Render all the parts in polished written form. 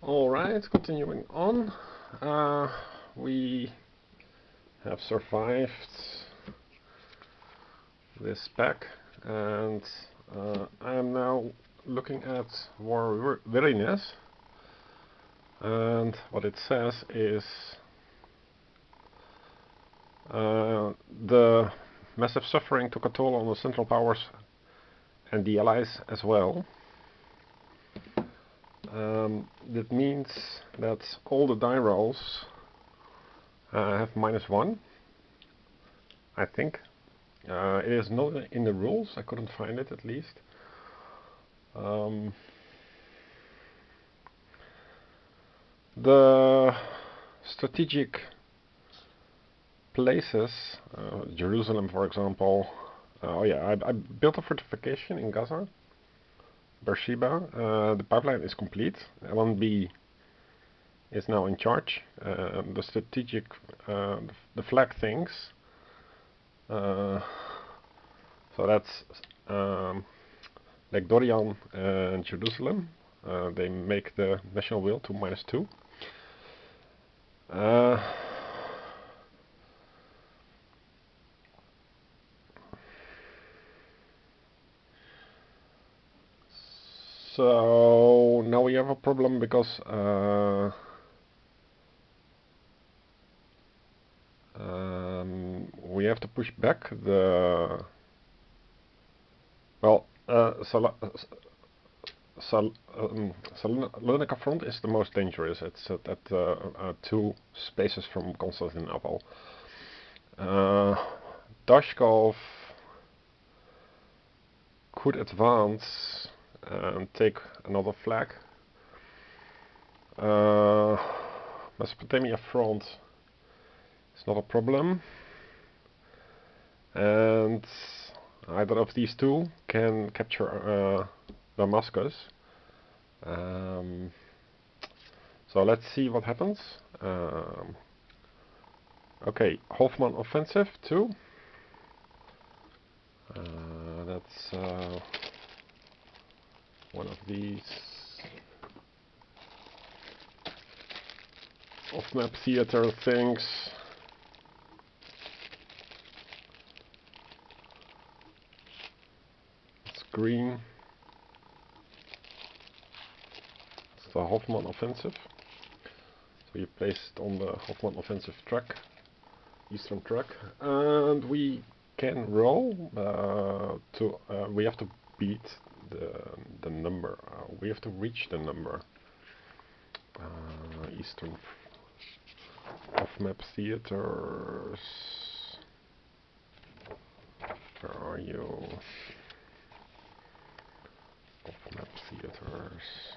Alright, continuing on. We have survived this pack, and I am now looking at War Weariness, and what it says is the massive suffering took a toll on the Central Powers and the Allies as well. That means that all the die rolls have -1, I think. It is not in the rules, I couldn't find it at least. The strategic places, Jerusalem for example, oh yeah, I built a fortification in Gaza, Beersheba. The pipeline is complete. L1B is now in charge. The strategic, the flag things. So that's like Dorian and Jerusalem. They make the national will to -2. So now we have a problem because we have to push back the Salonica front is the most dangerous. It's at 2 spaces from Constantinople. Dashkov could advance and take another flag. Mesopotamia front is not a problem, and either of these two can capture Damascus. So let's see what happens. Okay, Hoffman offensive too. That's one of these off-map theater things. It's green. It's the Hoffman offensive. So you place it on the Hoffman offensive track, eastern track, and we can roll we have to beat the number. We have to reach the number. Eastern off-map theaters. Where are you? Off-map theaters.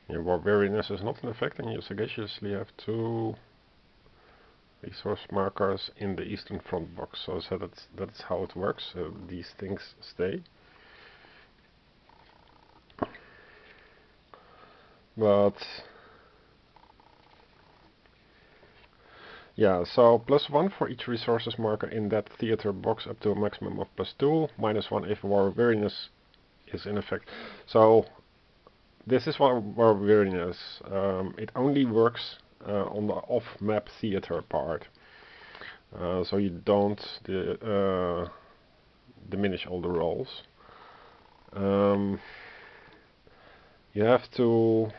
Yeah, War Weariness is not in effect, and you sagaciously have 2 resource markers in the eastern front box. So that's how it works. These things stay. But yeah, so +1 for each resources marker in that theater box up to a maximum of +2, -1 if War Weariness is in effect. So this is War Weariness. It only works on the off-map theater part. So you don't diminish all the rolls. You have to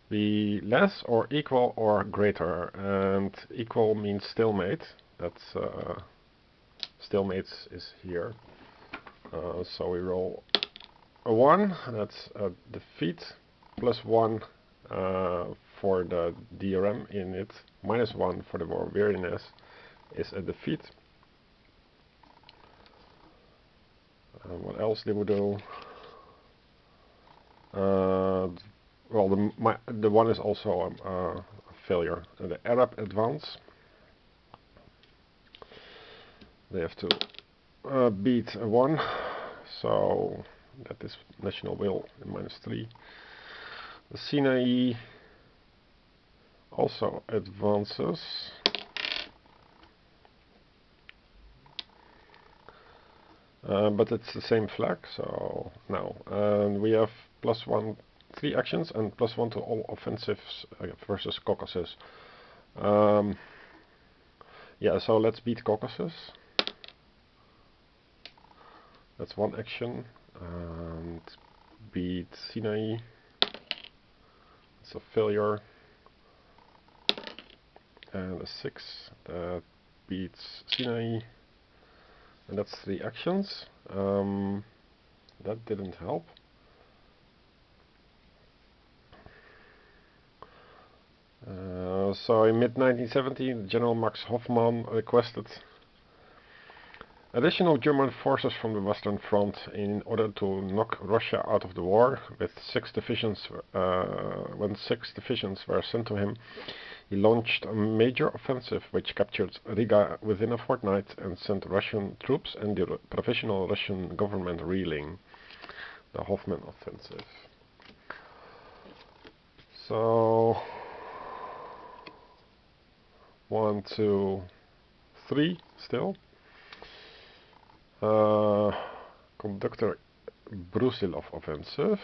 be less or equal or greater, and equal means stalemate. That's stalemate is here. So we roll a 1, that's a defeat, +1 for the DRM in it, -1 for the War Weariness is a defeat. What else did we do? Well, the 1 is also a failure. The Arab advance, they have to beat a 1, so That is national will in -3. The Sinai also advances. But it's the same flag, so now. And we have +1, 3 actions and +1 to all offensives versus Caucasus. Yeah, so let's beat Caucasus. That's 1 action. And beat Sinai. It's a failure. And a 6. That beats Sinai. And that's 3 actions. That didn't help. So in mid-1917, General Max Hoffmann requested additional German forces from the Western Front in order to knock Russia out of the war. With 6 divisions, when 6 divisions were sent to him, he launched a major offensive which captured Riga within a fortnight and sent Russian troops and the provisional Russian government reeling. The Hoffmann offensive. So 1, 2, 3 still. Conductor Brusilov offensive.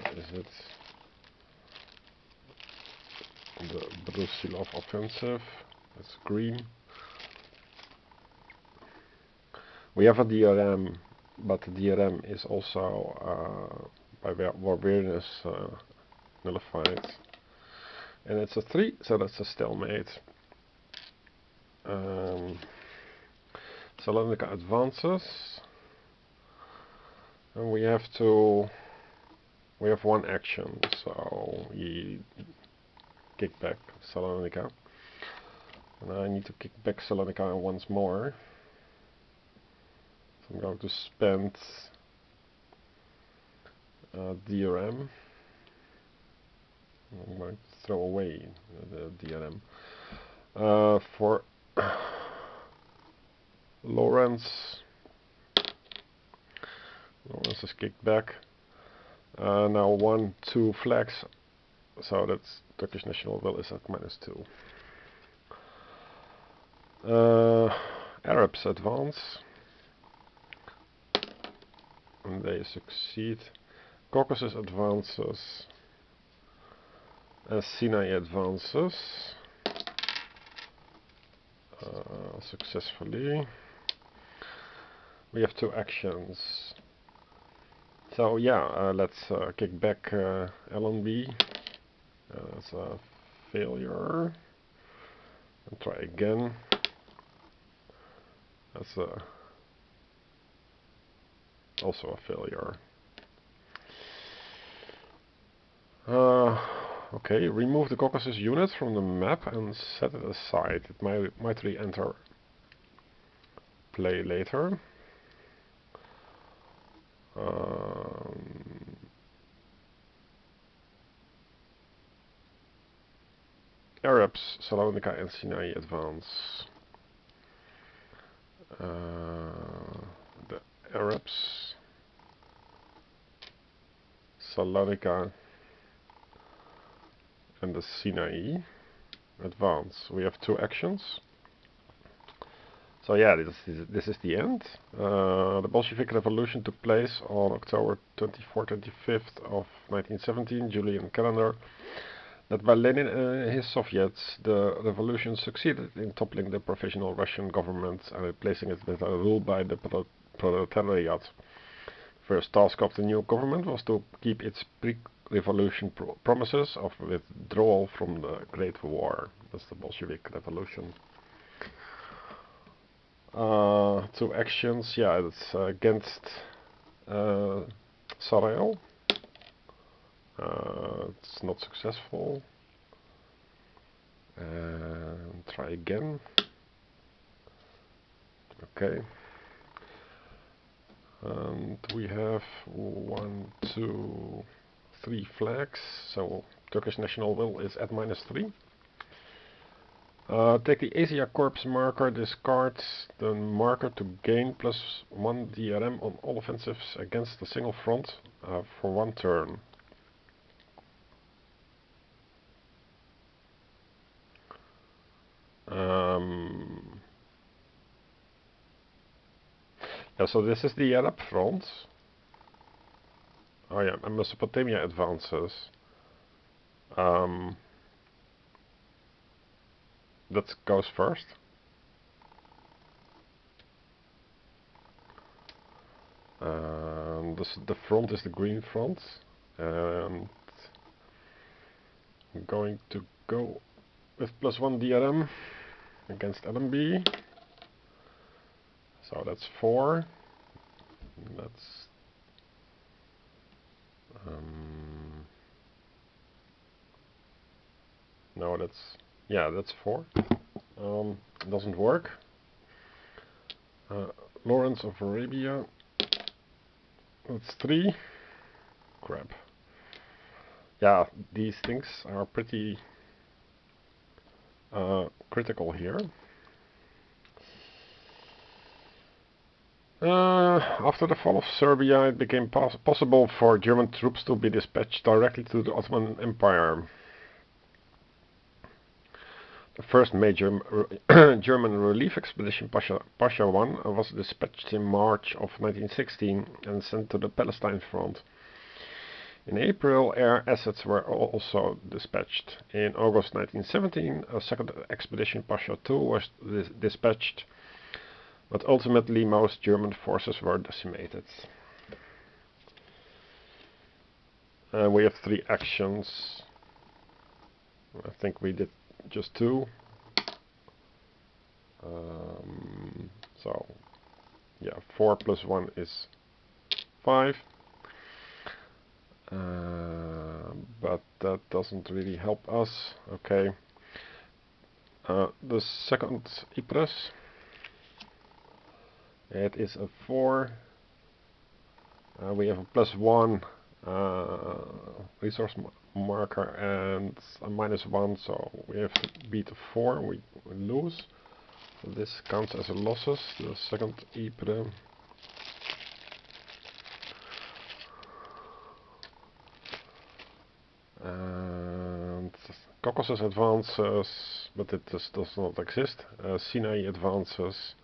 What is it? The Brusilov offensive. That's green. We have a DRM, but the DRM is also by War Weariness nullified. And it's a 3, so that's a stalemate. Salonica advances. And we have 1 action, so we kick back Salonica. And I need to kick back Salonica once more. So I'm going to spend DRM. I'm going to throw away the DRM. For Lawrence is kicked back. Now 1, 2 flags, so that's Turkish national will is at -2. Arabs advance, and they succeed. Caucasus advances. Sinai advances successfully. We have 2 actions. So yeah, let's kick back LNB. That's a failure. And try again. That's also a failure. Okay, remove the Caucasus unit from the map and set it aside. It might re-enter play later. Arabs, Salonica and Sinai advance. The Arabs, Salonica and the Sinai advance. We have 2 actions. So yeah, this is the end. The Bolshevik Revolution took place on October 24-25th of 1917, Julian calendar. That by Lenin and his Soviets, the revolution succeeded in toppling the provisional Russian government and replacing it with a rule by the proletariat. First task of the new government was to keep its pre-revolution promises of withdrawal from the Great War. That's the Bolshevik Revolution. 2 actions, yeah, it's against Sarajevo. It's not successful. Try again. Okay. And we have 1, 2, 3 flags. So Turkish national will is at -3. Take the Asia Corps marker, discard the marker to gain +1 DRM on all offensives against a single front for 1 turn. Yeah, so this is the Arab front. Oh yeah, and Mesopotamia advances. That goes first. The front is the green front. And I'm going to go with +1 DRM against LMB. So that's 4. That's no, that's 4. Doesn't work. Lawrence of Arabia. That's 3. Crap. Yeah, these things are pretty critical here. After the fall of Serbia, it became possible for German troops to be dispatched directly to the Ottoman Empire. The first major German relief expedition, Pasha I, was dispatched in March of 1916 and sent to the Palestine front. In April, air assets were also dispatched. In August 1917, a second expedition, Pasha II, was dispatched, but ultimately most German forces were decimated. We have 3 actions. I think we did just 2. So, yeah, 4 + 1 is 5. But that doesn't really help us. Okay. The second Ypres. It is a 4. We have a +1 resource marker and a -1, so we have to beat a 4. We lose. So this counts as a losses. The second Ypres. And Caucasus advances, but it does not exist. Sinai advances.